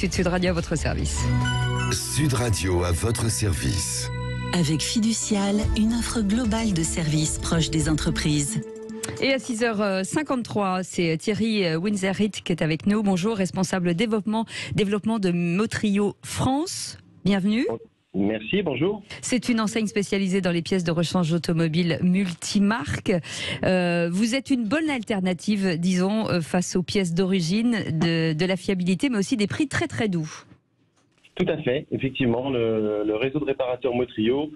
suite, Sud Radio à votre service. Sud Radio à votre service. Avec Fiducial, une offre globale de services proches des entreprises. Et à 6h53, c'est Thierry Winzerrit qui est avec nous. Bonjour, responsable développement de Motrio France. Bienvenue. Merci, bonjour. C'est une enseigne spécialisée dans les pièces de rechange automobile multimarques. Vous êtes une bonne alternative, disons, face aux pièces d'origine, de la fiabilité, mais aussi des prix très très doux. Tout à fait. Effectivement, le réseau de réparateurs Motrio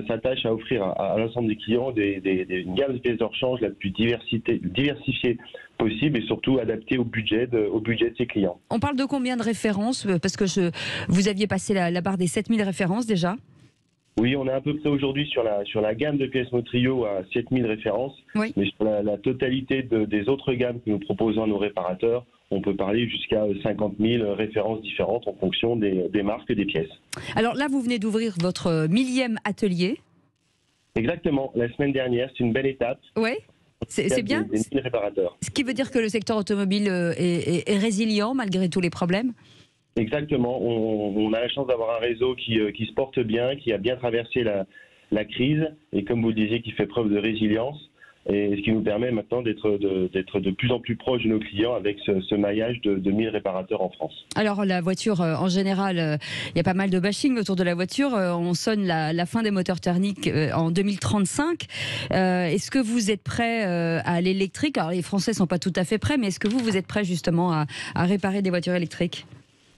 s'attache à offrir à l'ensemble des clients une gamme de pièces de rechange la plus diversifiée possible et surtout adaptée au budget de ses clients. On parle de combien de références? Parce que vous aviez passé la barre des 7000 références déjà. Oui, on est à peu près aujourd'hui sur la gamme de pièces Motrio à 7000 références. Oui. Mais sur la totalité des autres gammes que nous proposons à nos réparateurs, on peut parler jusqu'à 50 000 références différentes en fonction des marques et des pièces. Alors là, vous venez d'ouvrir votre 1000e atelier. Exactement, la semaine dernière, c'est une belle étape. Oui, c'est bien. Des 1000 réparateurs. Ce qui veut dire que le secteur automobile est résilient malgré tous les problèmes. Exactement, on a la chance d'avoir un réseau qui se porte bien, qui a bien traversé la crise et comme vous le disiez, qui fait preuve de résilience. Et ce qui nous permet maintenant d'être de plus en plus proche de nos clients avec ce maillage de 1000 réparateurs en France. Alors la voiture, en général, il y a pas mal de bashing autour de la voiture. On sonne la fin des moteurs thermiques en 2035. Est-ce que vous êtes prêt à l'électrique? Alors les Français ne sont pas tout à fait prêts, mais est-ce que vous êtes prêt justement à réparer des voitures électriques?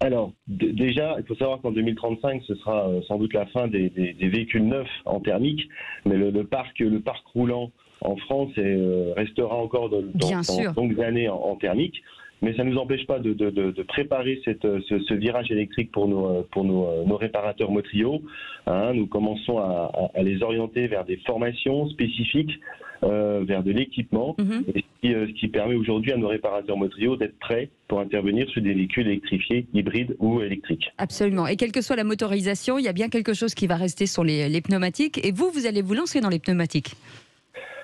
Alors, déjà, il faut savoir qu'en 2035, ce sera sans doute la fin des véhicules neufs en thermique, mais le parc roulant en France restera encore dans longues années en thermique. Mais ça ne nous empêche pas de préparer ce virage électrique pour nos réparateurs Motrio. Nous commençons à les orienter vers des formations spécifiques, vers de l'équipement, ce qui permet aujourd'hui à nos réparateurs Motrio d'être prêts pour intervenir sur des véhicules électrifiés, hybrides ou électriques. Absolument. Et quelle que soit la motorisation, il y a bien quelque chose qui va rester sur les pneumatiques. Et vous allez vous lancer dans les pneumatiques?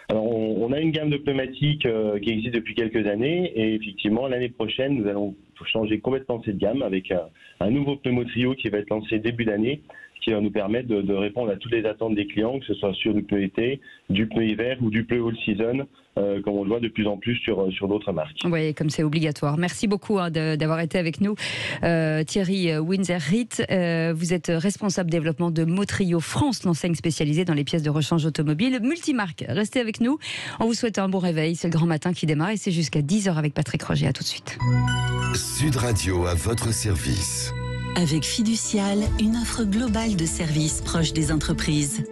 Alors, on a une gamme de pneumatiques qui existe depuis quelques années et effectivement, l'année prochaine, nous allons changer complètement cette gamme avec un nouveau pneu Motrio qui va être lancé début d'année, qui va nous permettre de répondre à toutes les attentes des clients, que ce soit sur du pneu été, du pneu hiver ou du pneu all season, comme on le voit de plus en plus sur d'autres marques. Oui, comme c'est obligatoire. Merci beaucoup d'avoir été avec nous. Thierry Winzerrit, vous êtes responsable développement de Motrio France, l'enseigne spécialisée dans les pièces de rechange automobile multimarque. Restez avec nous. On vous souhaite un bon réveil. C'est le grand matin qui démarre et c'est jusqu'à 10h avec Patrick Roger. À tout de suite. Sud Radio à votre service. Avec Fiducial, une offre globale de services proches des entreprises.